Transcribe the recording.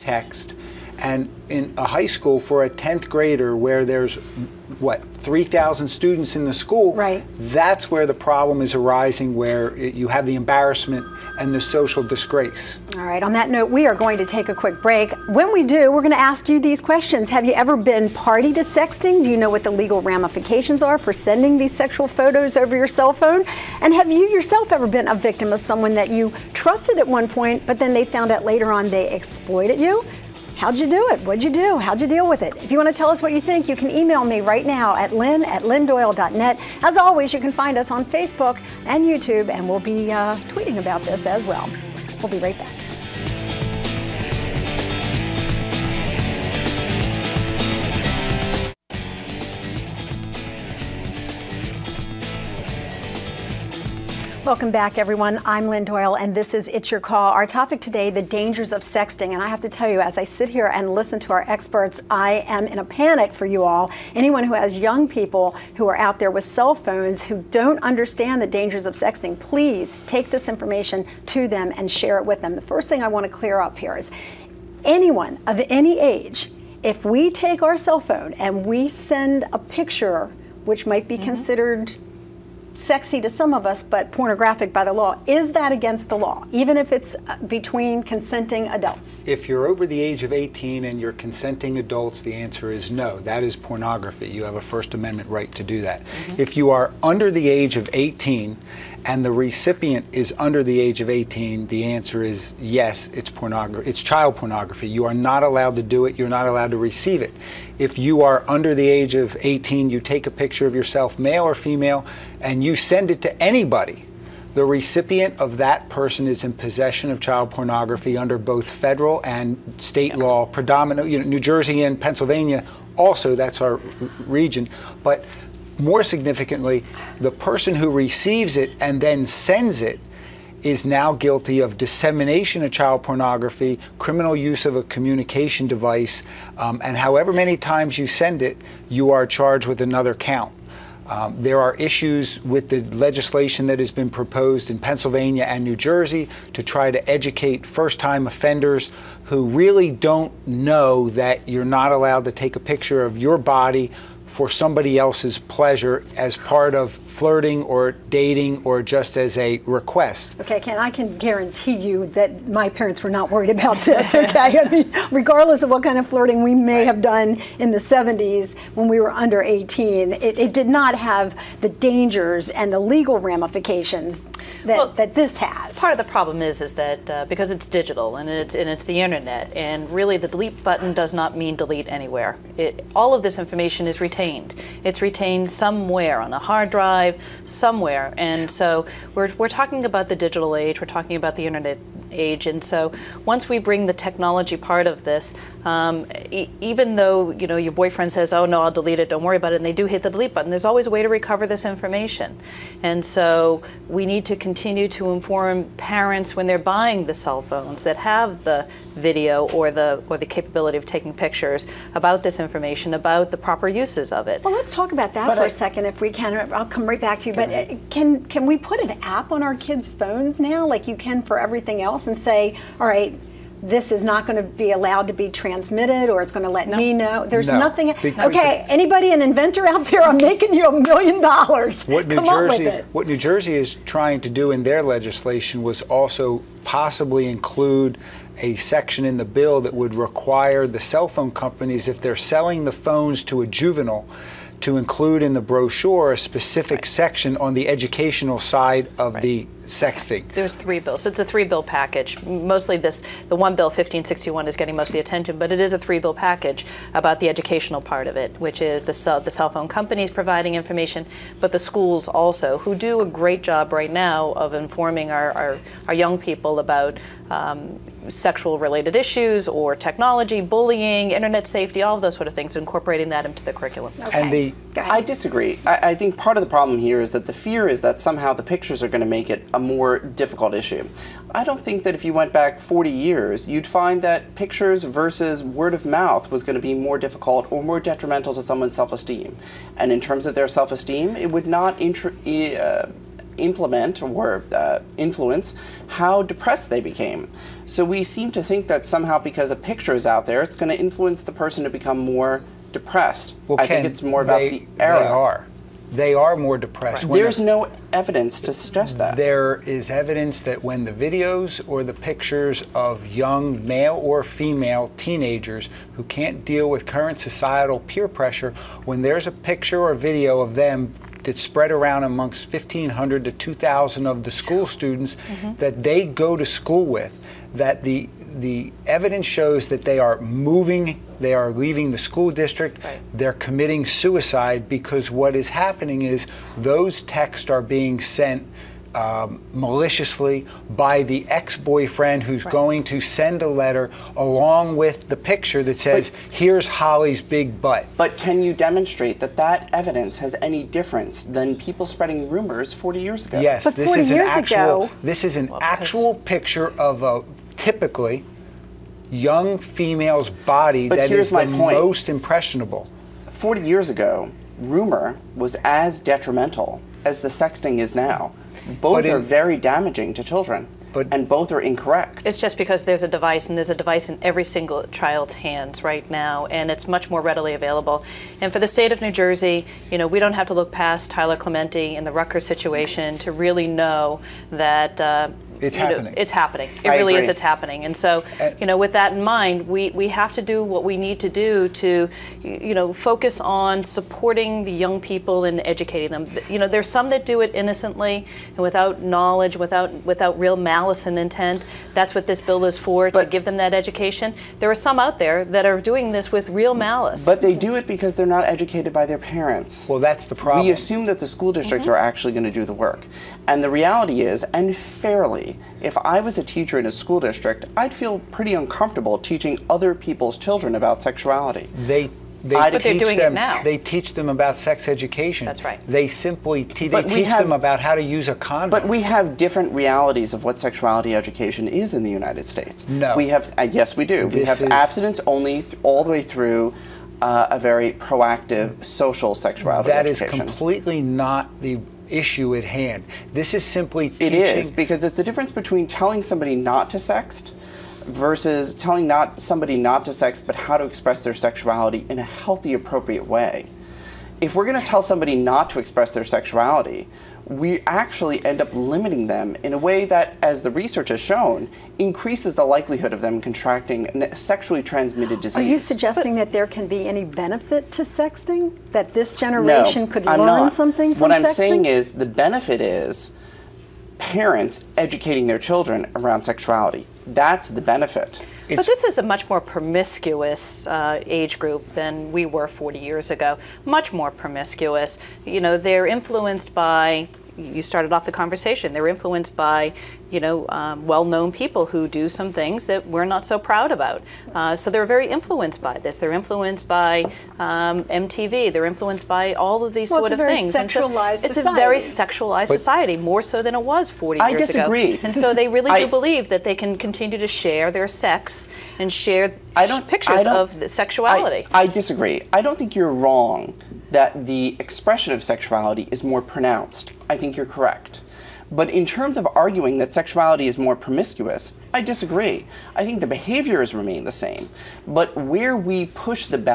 text. And in a high school for a 10th grader where there's, what, 3,000 students in the school, right, that's where the problem is arising, where you have the embarrassment and the social disgrace. All right, on that note, we are going to take a quick break. When we do, we're going to ask you these questions. Have you ever been party to sexting? Do you know what the legal ramifications are for sending these sexual photos over your cell phone? And have you yourself ever been a victim of someone that you trusted at one point, but then they found out later on they exploited you? How'd you do it? What'd you do? How'd you deal with it? If you want to tell us what you think, you can email me right now at lynn@lynndoyle.net. As always, you can find us on Facebook and YouTube, and we'll be tweeting about this as well. We'll be right back. Welcome back, everyone. I'm Lynn Doyle, and this is It's Your Call. Our topic today, the dangers of sexting. And I have to tell you, as I sit here and listen to our experts, I am in a panic for you all. Anyone who has young people who are out there with cell phones who don't understand the dangers of sexting, please take this information to them and share it with them. The first thing I want to clear up here is anyone of any age, if we take our cell phone and we send a picture which might be considered sexy to some of us, but pornographic by the law, is that against the law, even if it's between consenting adults? If you're over the age of 18 and you're consenting adults, the answer is no. That is pornography. You have a First Amendment right to do that. If you are under the age of 18 and the recipient is under the age of 18, the answer is yes, it's pornography. It's child pornography. You are not allowed to do it. You're not allowed to receive it. If you are under the age of 18, you take a picture of yourself, male or female, and you send it to anybody, the recipient of that person is in possession of child pornography under both federal and state law, predominant, New Jersey and Pennsylvania also, that's our region. But more significantly, the person who receives it and then sends it is now guilty of dissemination of child pornography, criminal use of a communication device, and however many times you send it, you are charged with another count. There are issues with the legislation that has been proposed in Pennsylvania and New Jersey to try to educate first-time offenders who really don't know that you're not allowed to take a picture of your body for somebody else's pleasure as part of flirting or dating or just as a request. Okay, Ken, I can guarantee you that my parents were not worried about this, okay? I mean, regardless of what kind of flirting we may have done in the 70s when we were under 18, it did not have the dangers and the legal ramifications that this has. Part of the problem is that because it's digital and it's the internet, and really the delete button does not mean delete anywhere. All of this information is retained. It's retained somewhere on a hard drive, somewhere, and so we're talking about the digital age, we're talking about the internet age, and so once we bring the technology part of this, even though your boyfriend says, oh no, I'll delete it, don't worry about it, and they do hit the delete button, there's always a way to recover this information. And so we need to continue to inform parents when they're buying the cell phones that have the video or the capability of taking pictures about this information, about the proper uses of it. Well, let's talk about that for a second if we can. I'll come right back to you, but can we put an app on our kids' phones now like you can for everything else and say, all right, this is not going to be allowed to be transmitted, or it's going to let me know? There's nothing. Okay, anybody, an inventor out there, I'm making you $1 million. What New Jersey is trying to do in their legislation was also possibly include a section in the bill that would require the cell phone companies, if they're selling the phones to a juvenile, to include in the brochure a specific section on the educational side of the sexting. There's 3 bills. It's a 3-bill package. Mostly the one bill, 1561, is getting most of the attention, but it is a 3-bill package about the educational part of it, which is the cell phone companies providing information, but the schools also, who do a great job right now of informing our young people about sexual related issues or technology, bullying, internet safety, all of those sort of things, incorporating that into the curriculum. Okay. I disagree. I think part of the problem here is that the fear is that somehow the pictures are going to make it a more difficult issue. I don't think that if you went back 40 years, you'd find that pictures versus word of mouth was going to be more difficult or more detrimental to someone's self-esteem. And in terms of their self-esteem, it would not implement or influence how depressed they became. So we seem to think that somehow because a picture is out there, it's going to influence the person to become more depressed. Well, I think it's more about the era. They are more depressed. Right. There's no evidence to suggest that. There is evidence that when the videos or the pictures of young male or female teenagers who can't deal with current societal peer pressure, when there's a picture or video of them that's spread around amongst 1,500 to 2,000 of the school students that they go to school with, that the evidence shows that they are moving, they are leaving the school district, they're committing suicide, because what is happening is those texts are being sent maliciously by the ex-boyfriend who's going to send a letter along with the picture that says, here's Holly's big butt. But can you demonstrate that that evidence has any difference than people spreading rumors 40 years ago? Yes, but this 40 is an years actual, ago, this is an actual picture of a typically young female's body that is the most impressionable. 40 years ago, rumor was as detrimental as the sexting is now. Both are very damaging to children, and both are incorrect. It's just because there's a device, and there's a device in every single child's hands right now, and it's much more readily available. And for the state of New Jersey, you know, we don't have to look past Tyler Clementi and the Rutgers situation to really know that it's happening. It's happening. It really is. It's happening. And so, you know, with that in mind, we have to do what we need to do to, you know, focus on supporting the young people and educating them. You know, there's some that do it innocently and without knowledge, without real malice and intent. That's what this bill is for, to give them that education. There are some out there that are doing this with real malice. But they do it because they're not educated by their parents. Well, that's the problem. We assume that the school districts are actually going to do the work. And the reality is, and fairly, if I was a teacher in a school district, I'd feel pretty uncomfortable teaching other people's children about sexuality. They but they're doing it now. They teach them about sex education. That's right. They simply teach them about how to use a condom. But we have different realities of what sexuality education is in the United States. No. We have, yes, we do. We have abstinence only all the way through a very proactive social sexuality education. That is completely not the issue at hand. This is simply teaching. It is, because it's the difference between telling somebody not to sext versus telling somebody not to sext, but how to express their sexuality in a healthy, appropriate way. If we're going to tell somebody not to express their sexuality, we actually end up limiting them in a way that, as the research has shown, increases the likelihood of them contracting a sexually transmitted disease. Are you suggesting that there can be any benefit to sexting? That this generation could learn something from sexting? What I'm saying is the benefit is parents educating their children around sexuality. That's the benefit. But this is a much more promiscuous age group than we were 40 years ago. Much more promiscuous. You know, they're influenced by, you started off the conversation, they're influenced by, you know, well-known people who do some things that we're not so proud about. So they're very influenced by this. They're influenced by MTV. They're influenced by all of these sort of things. It's a very sexualized society. It's a very sexualized society, more so than it was 40 years ago. I disagree. And so they really do believe that they can continue to share their sex and share pictures of the sexuality. I disagree. I don't think you're wrong that the expression of sexuality is more pronounced. I think you're correct. But in terms of arguing that sexuality is more promiscuous, I disagree. I think the behaviors remain the same. But where we push the boundaries